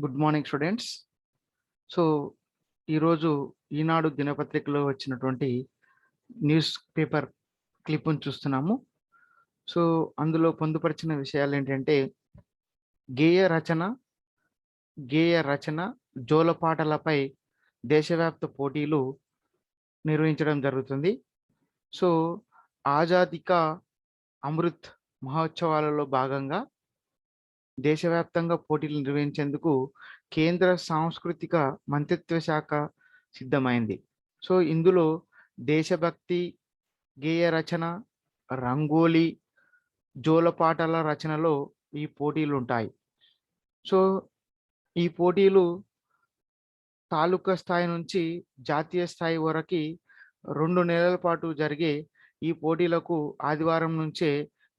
Good morning students. So ఈరోజు ఈనాడు దినపత్రికలో వచ్చినటువంటి న్యూస్ పేపర్ క్లిప్ను చూస్తున్నాము. సో అందులో పొందుపరిచిన విషయాలు ఏంటంటే గేయ రచన జోలపాటలపై దేశవ్యాప్త పోటీలు నిర్వహించడం జరుగుతుంది. సో ఆజాదీ కా అమృత్ మహోత్సవాలలో భాగంగా దేశవ్యాప్తంగా పోటీలు నిర్వహించేందుకు కేంద్ర సాంస్కృతిక మంత్రిత్వ శాఖ సిద్ధమైంది. సో ఇందులో దేశభక్తి గేయ రచన, రంగోలీ, జోలపాటల రచనలో ఈ పోటీలు ఉంటాయి. సో ఈ పోటీలు తాలూకా స్థాయి నుంచి జాతీయ స్థాయి వరకు 2 నెలల పాటు జరిగే ఈ పోటీలకు ఆదివారం నుంచే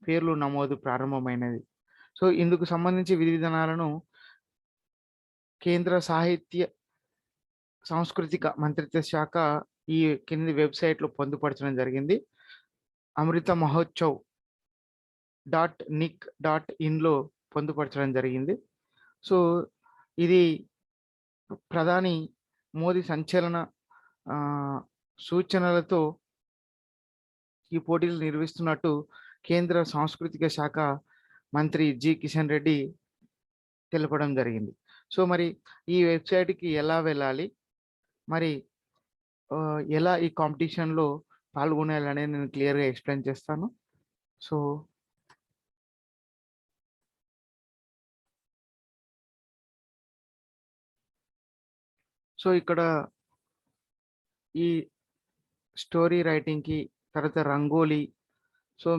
పేర్లు నమోదు ప్రారంభమైనది. సో ఇందుకు సంబంధించి విధి విధానాలను కేంద్ర సాంస్కృతిక మంత్రిత్వ శాఖ ఈ కింది వెబ్సైట్లో పొందుపరచడం జరిగింది. అమృత మహోత్సవ్ .nic.in పొందుపరచడం జరిగింది. సో ఇది ప్రధాని మోదీ సంచలన సూచనలతో ఈ పోటీలు నిర్వహిస్తున్నట్టు కేంద్ర సాంస్కృతిక శాఖ మంత్రి జి కిషన్ రెడ్డి తెలపడం జరిగింది. సో మరి ఈ వెబ్సైట్కి ఎలా వెళ్ళాలి, మరి ఎలా ఈ కాంపిటీషన్లో పాల్గొనాలని నేను క్లియర్గా ఎక్స్ప్లెయిన్ చేస్తాను. సో ఇక్కడ ఈ స్టోరీ రైటింగ్కి, తర్వాత రంగోలీ, సో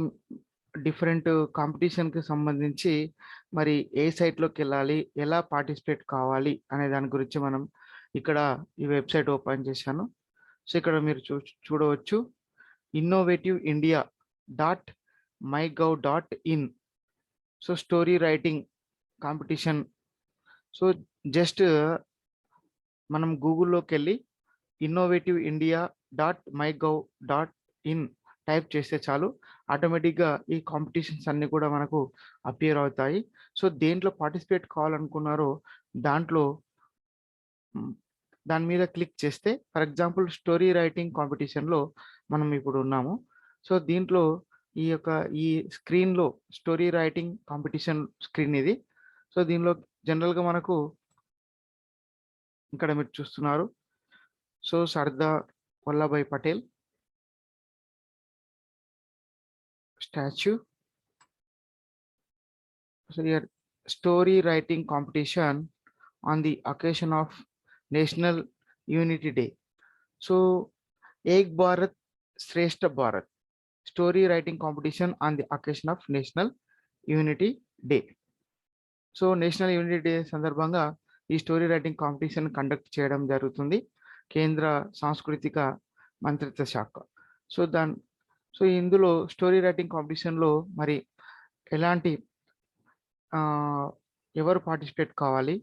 డిఫరెంట్ కాంపిటీషన్కి సంబంధించి మరి ఏ సైట్లోకి వెళ్ళాలి, ఎలా పార్టిసిపేట్ కావాలి అనే దాని గురించి మనం ఇక్కడ ఈ వెబ్సైట్ ఓపెన్ చేశాను. సో ఇక్కడ మీరు చూడవచ్చు innovativeIndia.mygov.in. So story writing competition. So just మనం గూగుల్లోకి వెళ్ళి innovativeIndia.mygov.in టైప్ చేస్తే చాలు, ఆటోమేటిక్గా ఈ కాంపిటీషన్స్ అన్నీ కూడా మనకు అపియర్ అవుతాయి. సో దేంట్లో పార్టిసిపేట్ కావాలనుకున్నారో దాని మీద క్లిక్ చేస్తే, ఫర్ ఎగ్జాంపుల్ స్టోరీ రైటింగ్ కాంపిటీషన్లో మనం ఇప్పుడు ఉన్నాము. సో దీంట్లో ఈ స్క్రీన్లో స్టోరీ రైటింగ్ కాంపిటీషన్ స్క్రీన్ ఇది. సో దీనిలో జనరల్గా మనకు ఇక్కడ మీరు చూస్తున్నారు, so Sardar Vallabhbhai Patel statue. So here story writing competition on the occasion of National Unity Day. So Ek Bharat Shrestha Bharat story writing competition on the occasion of National Unity Day. So national unity day సందర్భంగా ఈ story writing competition conduct చేయడం జరుగుతుంది కేంద్ర సాంస్కృతిక మంత్రిత్వ శాఖ. So ఇందులో story writing కాంపిటీషన్లో మరి ఎలాంటి ఎవరు పార్టిసిపేట్ కావాలి,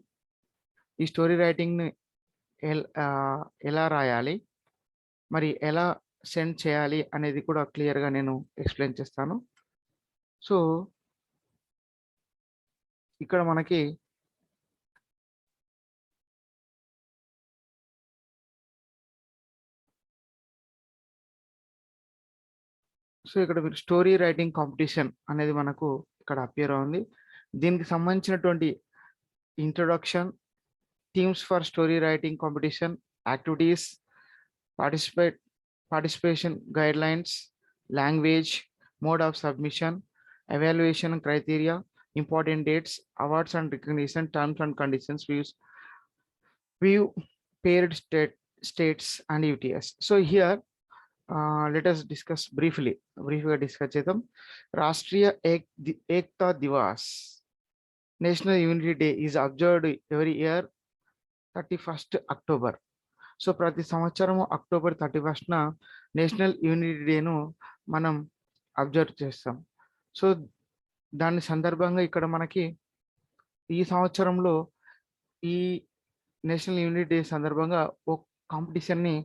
ఈ స్టోరీ రైటింగ్ని ఎలా రాయాలి, మరి ఎలా సెండ్ చేయాలి అనేది కూడా క్లియర్గా నేను ఎక్స్ప్లెయిన్ చేస్తాను. సో ఇక్కడ మనకి ఇక్కడ మీరు స్టోరీ రైటింగ్ కాంపిటీషన్ అనేది మనకు ఇక్కడ అపియర్ అవుతుంది. దీనికి సంబంధించినటువంటి introduction, themes for story writing competition, activities, participation guidelines, language, mode of submission, evaluation criteria, important dates, awards and recognition, terms and conditions, view paired states and UTS. So here let us discuss briefly discuss chedam. Rashtriya Ekta Divas, National Unity Day is observed every year 31st October. So ప్రతి సంవత్సరము October 31st national unity డేను మనం observe చేస్తాం. So దాని సందర్భంగా ఇక్కడ మనకి ఈ సంవత్సరంలో ఈ నేషనల్ యూనిటీ డే సందర్భంగా ఒక కాంపిటీషన్ని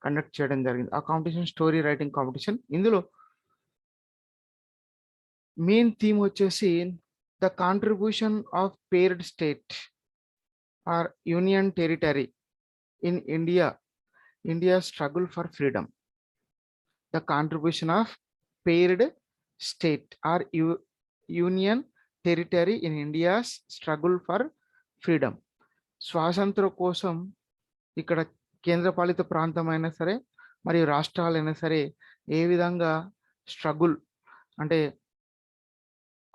కండక్ట్ చేయడం జరిగింది. ఆ కాంపిటీషన్ స్టోరీ రైటింగ్ కాంపిటీషన్. ఇందులో మెయిన్ థీమ్ వచ్చేసి the contribution of paired state or union territory in India, India's struggle for freedom. The contribution of paired state or union territory in India's struggle for freedom. స్వాతంత్ర కోసం ఇక్కడ కేంద్రపాలిత ప్రాంతం అయినా సరే మరియు రాష్ట్రాలైనా సరే ఏ విధంగా స్ట్రగుల్ అంటే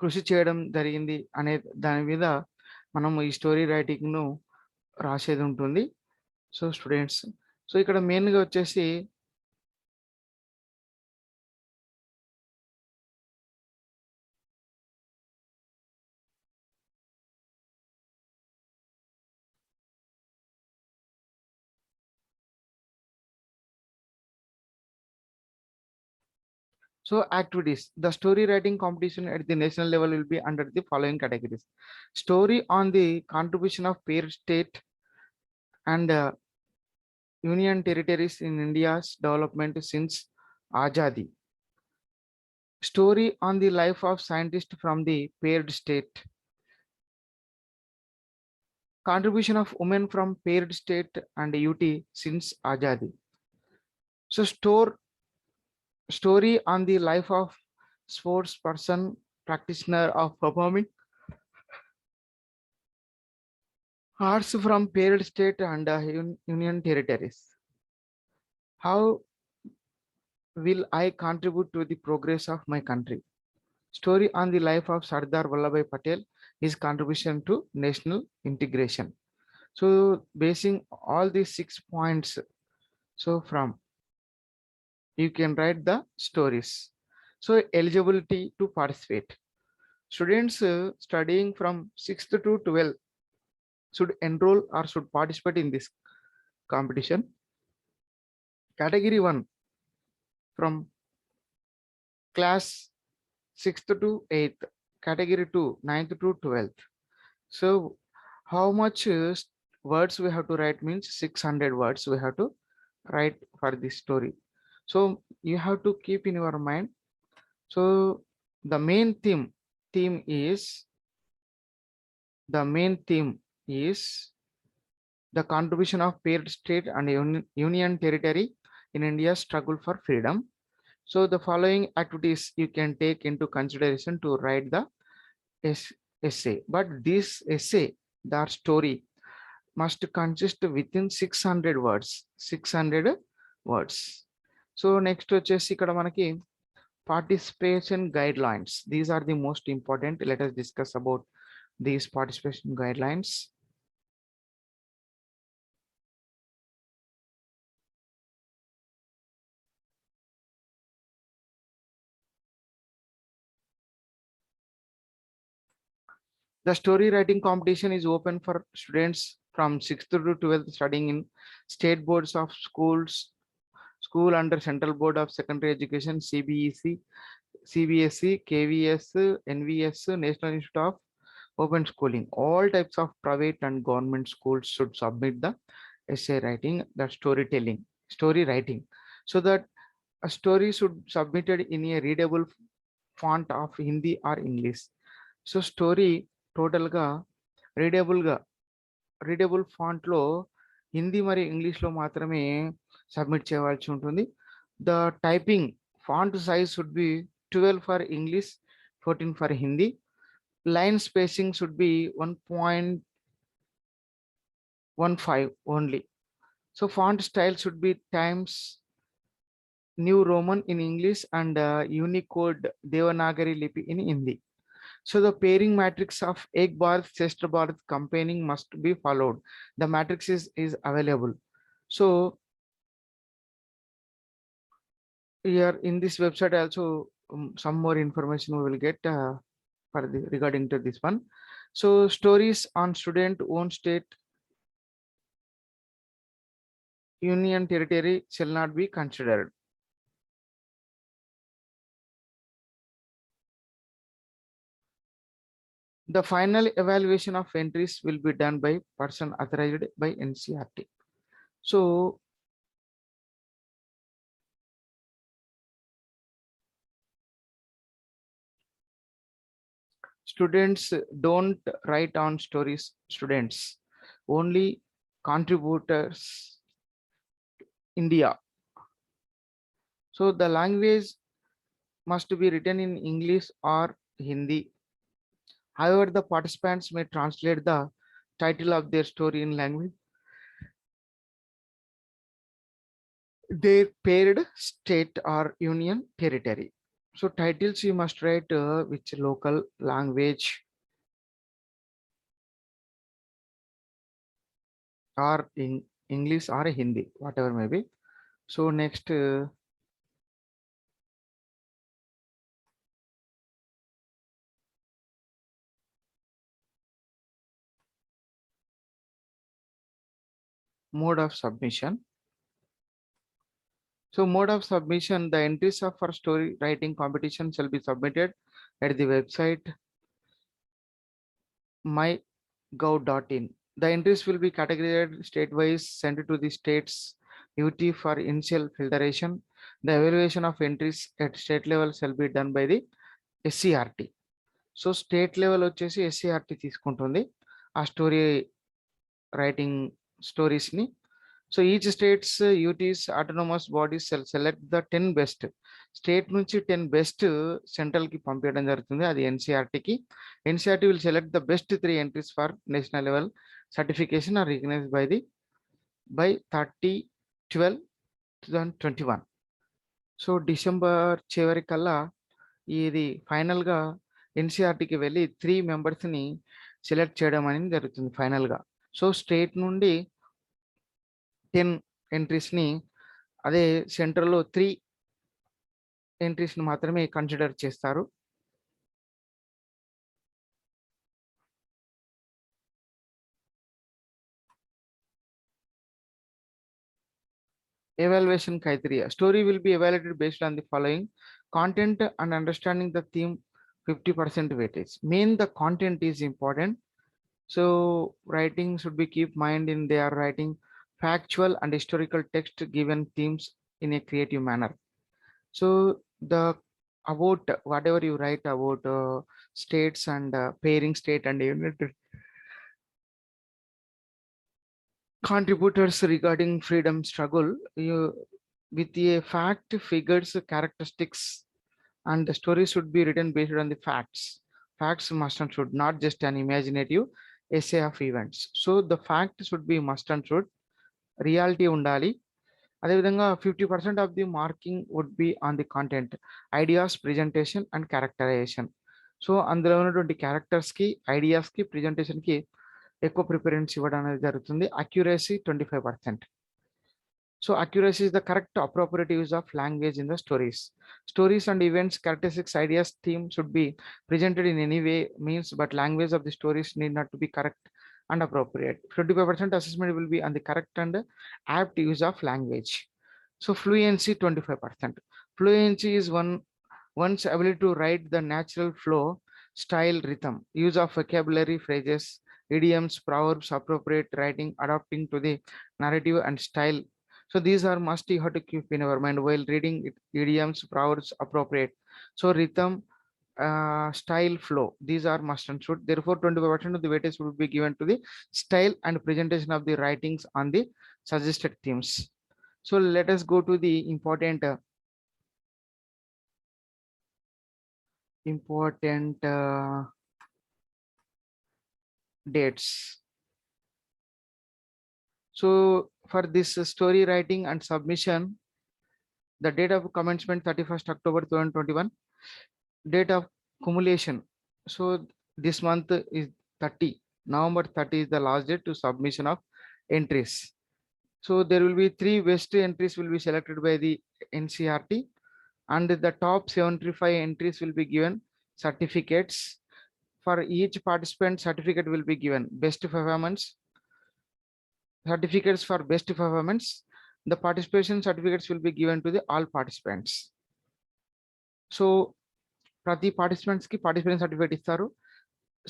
కృషి చేయడం జరిగింది అనే దాని మీద మనం ఈ స్టోరీ రైటింగ్ను రాసేది ఉంటుంది. సో స్టూడెంట్స్, సో ఇక్కడ మెయిన్గా వచ్చేసి so activities. The story writing competition at the national level will be under the following categories. Story on the contribution of pair state and union territories in India's development since Azadi. Story on the life of scientists from the paired state. Contribution of women from paired state and UT since Azadi. So story on the life of sports person practitioner of performing arts from paired state and union territories. How will I contribute to the progress of my country? Story on the life of Sardar Vallabhbhai Patel, his contribution to national integration. So basing all these 6 points, so from you can write the stories. So eligibility to participate. Students studying from 6th to 12th should enroll or should participate in this competition. Category 1 from class 6th to 8th, category 2 9th to 12th. So how much words we have to write means 600 words we have to write for this story. So you have to keep in your mind. So the main theme is the contribution of paired state and union territory in India's struggle for freedom. So the following activities you can take into consideration to write the essay. But this essay, the story, must consist within 600 words. 600 words. So next వచ్చేసి ఇక్కడ మనకి participation guidelines. These are the most important. Let us discuss about these participation guidelines. The story writing competition is open for students from 6th to 12th studying in state boards of school under Central Board of Secondary Education, CBSE, KVS, NVS, National Institute of Open Schooling. All types of private and government schools should submit the essay writing, the story writing, so that a story should submitted in a readable font of Hindi or English. So story టోటల్గా readable ఫాంట్లో Hindi మరియు ఇంగ్లీష్లో మాత్రమే submit చేయవలసి ఉంటుంది. The typing font size should be 12 for English, 14 for Hindi. Line spacing should be 1.15 only. So font style should be times new Roman in English and Unicode Devanagari Lipi in Hindi. So the pairing matrix of Ek Bharat, Shresth Bharat campaigning must be followed. The matrix is available. So here in this website also some more information we will get for regarding to this one. So stories on student own state union territory shall not be considered. The final evaluation of entries will be done by person authorized by NCERT. So students don't write on stories. Students, only contributors India. So the language must be written in English or Hindi. However, the participants may translate the title of their story in language their paired state or union territory. So titles you must write which local language or in English or Hindi, whatever may be. So next, mode of submission. So mode of submission, the entries of for story writing competition shall be submitted at the website mygov.in. The entries will be categorized state-wise, sent to the states UT for initial filtration. The evaluation of entries at state level shall be done by the SCRT. So state level వచ్చేసి SCRT తీసుకుంటుంది ఆ story writing స్టోరీస్ని. So each states UTs autonomous bodies select the 10 best. State నుంచి 10 best సెంట్రల్కి పంపించడం జరుగుతుంది, అది ఎన్సీఆర్టీకి. NCERT will select the best 3 entries for national level certification or recognized by 30/12/2021. So December చివరి కల్లా ఇది ఫైనల్గా ఎన్సీఆర్టీకి వెళ్ళి 3 మెంబర్స్ని సెలెక్ట్ చేయడం అనేది జరుగుతుంది ఫైనల్గా. సో స్టేట్ నుండి 10 ఎంట్రీస్ని, అదే సెంట్రల్లో 3 ఎంట్రీస్ని మాత్రమే కన్సిడర్ చేస్తారు. Evaluation criteria. Story will be evaluated based on the following: content and understanding the theme, 50% weightage. Main the content is important. So writing should be keep mind in they are writing factual and historical text given themes in a creative manner. So the about whatever you write about states and pairing state and unit contributors regarding freedom struggle, you with a fact, figures, characteristics, and the story should be written based on the facts. Facts must and should, not just an imaginative essay of events. So the fact should be must and should, reality undali. అదేవిధంగా 50% of the marking would be on the content, ideas, presentation and characterization. So అందులో ఉన్నటువంటి క్యారెక్టర్స్కి, ఐడియాస్కి, ప్రెజెంటేషన్కి ఎక్కువ preference ఇవ్వడం అనేది జరుగుతుంది. Accuracy 25%. So accuracy is the correct appropriate use of language in the stories. Stories and events, characteristics, ideas, theme should be presented in any way means, but language of the stories need not to be correct and appropriate. 25% assessment will be on the correct and apt use of language. So fluency 25%. Fluency is one's ability to write the natural flow, style, rhythm, use of vocabulary, phrases, idioms, proverbs, appropriate writing, adapting to the narrative and style. So these are must you have to keep in our mind while reading it, idioms, proverbs, appropriate. So rhythm, style, flow, these are must and should. Therefore 25% of the weightage will be given to the style and presentation of the writings on the suggested themes. So let us go to the important dates. So for this story writing and submission, the date of commencement 31st October 2021. Date of cumulation, so this month is 30. November 30 is the last date to submission of entries. So there will be 3 best entries will be selected by the NCRT, and the top 75 entries will be given certificates. For each participant, certificate will be given. Best performance certificates for best performance. The participation certificates will be given to the all participants. So ప్రతి పార్టిసిపెంట్స్కి participation certificate ఇస్తారు.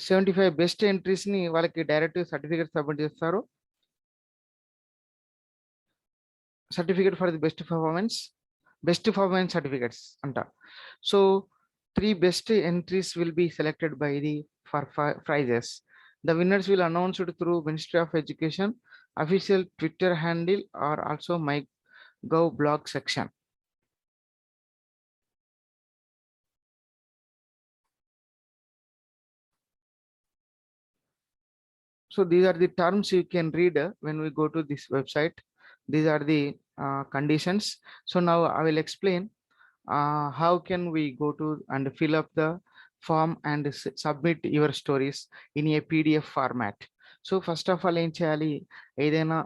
75 best ఎంట్రీస్ని వాళ్ళకి direct certificate submit చేస్తారు. Certificate for the best performance certificates అంట. So 3 best entries will be selected by the for prizes. The winners will announce it through Ministry of Education official Twitter handle or also MyGov blog section. So these are the terms you can read when we go to this website. These are the conditions. So now I will explain how can we go to and fill up the form and submit your stories in a PDF format. So first of all ఏం చేయాలి, ఏదైనా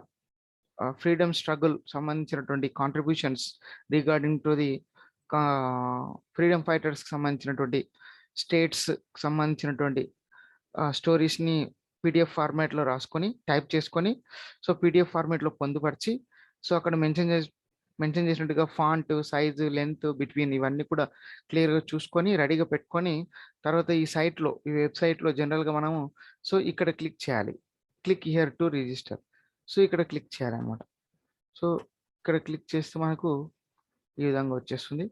freedom struggle సంబంధించినటువంటి contributions regarding to the freedom ఫైటర్స్కి సంబంధించినటువంటి states సంబంధించినటువంటి స్టోరీస్ని PDF ఫార్మాట్లో రాసుకొని type చేసుకొని సో పీడిఎఫ్ ఫార్మాట్లో పొందుపరిచి సో అక్కడ మెన్షన్ చేసినట్టుగా ఫాంట్ సైజు లెంత్ బిట్వీన్ ఇవన్నీ కూడా క్లియర్గా చూసుకొని రెడీగా పెట్టుకొని తర్వాత ఈ సైట్లో ఈ వెబ్సైట్లో జనరల్గా మనము సో ఇక్కడ క్లిక్ చేయాలి, click here to register. So ఇక్కడ క్లిక్ చేయాలన్నమాట. సో ఇక్కడ క్లిక్ చేస్తే మనకు ఈ విధంగా వచ్చేస్తుంది.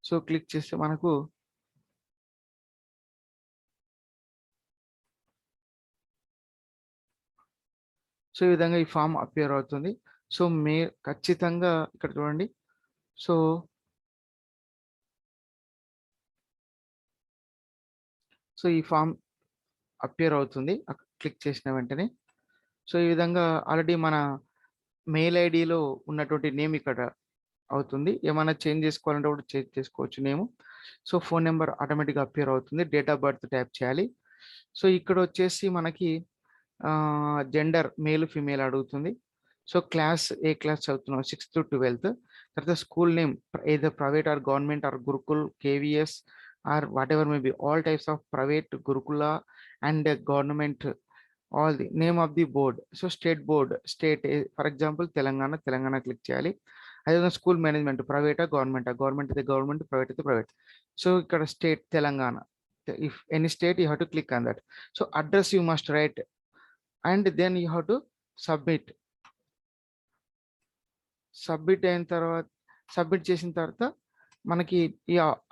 సో క్లిక్ చేస్తే మనకు సో ఈ విధంగా ఈ ఫామ్ అపియర్ అవుతుంది. సో ఖచ్చితంగా ఇక్కడ చూడండి. సో ఈ ఫామ్ అపియర్ అవుతుంది క్లిక్ చేసిన వెంటనే. సో ఈ విధంగా ఆల్రెడీ మన మెయిల్ ఐడిలో ఉన్నటువంటి నేమ్ ఇక్కడ అవుతుంది. ఏమైనా చేంజ్ చేసుకోవాలంటే కూడా చేంజ్ చేసుకోవచ్చు నేమ్. సో ఫోన్ నెంబర్ ఆటోమేటిక్గా అపియర్ అవుతుంది. డేట్ ఆఫ్ బర్త్ ట్యాప్ చేయాలి. సో ఇక్కడ వచ్చేసి మనకి జెండర్ మేల్ ఫీమేల్ అడుగుతుంది. సో క్లాస్ ఏ క్లాస్ చదువుతున్నావు 6th to 12th. తర్వాత school name either private or government or Gurukul KVS or whatever may be all types of private Gurukula and government all the name of the board. So state board state for example Telangana click చేయాలి. అదే school management ప్రైవేటా government అయితే government private అయితే private. So ఇక్కడ state Telangana, if any state you have to click on that. So address you must write and then you have to submit అయిన తర్వాత submit చేసిన తర్వాత మనకి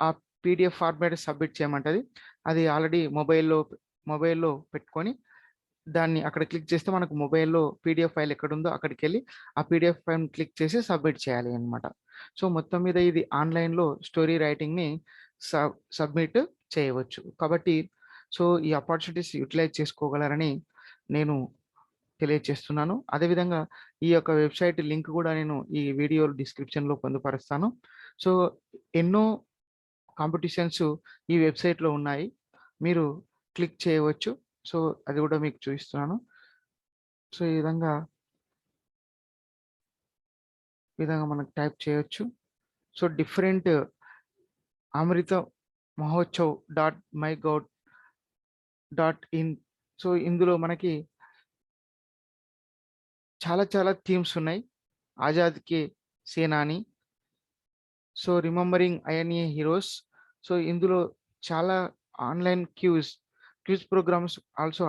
ఆ పీడిఎఫ్ ఫార్మాట్ సబ్మిట్ చేయమంటది. అది ఆల్రెడీ మొబైల్లో పెట్టుకొని దాన్ని అక్కడ క్లిక్ చేస్తే మనకు మొబైల్లో పీడిఎఫ్ ఫైల్ ఎక్కడ ఉందో అక్కడికి వెళ్ళి ఆ పీడిఎఫ్ ఫైల్ క్లిక్ చేసి సబ్మిట్ చేయాలి అనమాట. సో మొత్తం మీద ఇది ఆన్లైన్లో స్టోరీ రైటింగ్ని సబ్మిట్ చేయవచ్చు. కాబట్టి సో ఈ ఆపర్చునిటీస్ యూటిలైజ్ చేసుకోగలరని నేను తెలియజేస్తున్నాను. అదేవిధంగా ఈ యొక్క వెబ్సైట్ లింక్ కూడా నేను ఈ వీడియో డిస్క్రిప్షన్లో పొందుపరుస్తాను. సో ఎన్నో కాంపిటీషన్స్ ఈ వెబ్సైట్లో ఉన్నాయి, మీరు క్లిక్ చేయవచ్చు. సో అది కూడా మీకు చూపిస్తున్నాను. సో ఈ విధంగా మనకు టైప్ చేయొచ్చు. So different Amrit Mahotsav .mygov.in. So ఇందులో మనకి చాలా థీమ్స్ ఉన్నాయి. ఆజాద్ కే సేనాని, so remembering INA heroes. So ఇందులో చాలా online quiz programs also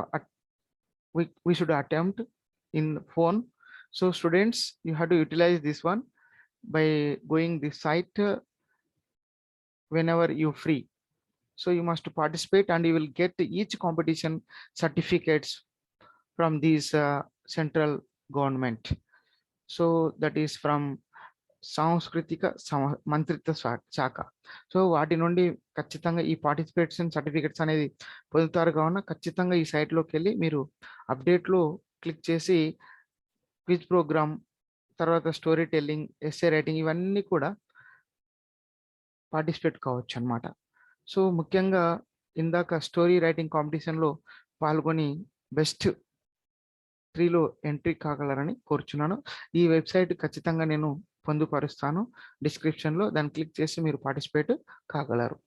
we should attempt in phone. So students, you have to utilize this one by going this site whenever you free. So you must participate and you will get each competition certificates from these central government. So that is from సాంస్కృతిక మంత్రిత్వ శాఖ. So వాటి నుండి ఖచ్చితంగా ఈ participation certificates అనేది పొందుతారు. కావున ఖచ్చితంగా ఈ సైట్లోకి వెళ్ళి మీరు అప్డేట్లో క్లిక్ చేసి క్విజ్ ప్రోగ్రామ్ తర్వాత స్టోరీ టెల్లింగ్ ఎస్సే రైటింగ్ ఇవన్నీ కూడా పార్టిసిపేట్ కావచ్చు అనమాట. సో ముఖ్యంగా ఇందాక స్టోరీ రైటింగ్ కాంపిటీషన్లో పాల్గొని బెస్ట్ 3లో ఎంట్రీ కాగలరని కోరుచున్నాను. ఈ వెబ్సైట్ ఖచ్చితంగా నేను పొందుపరుస్తాను డిస్క్రిప్షన్లో, దాన్ని క్లిక్ చేసి మీరు పార్టిసిపేట్ కాగలరు.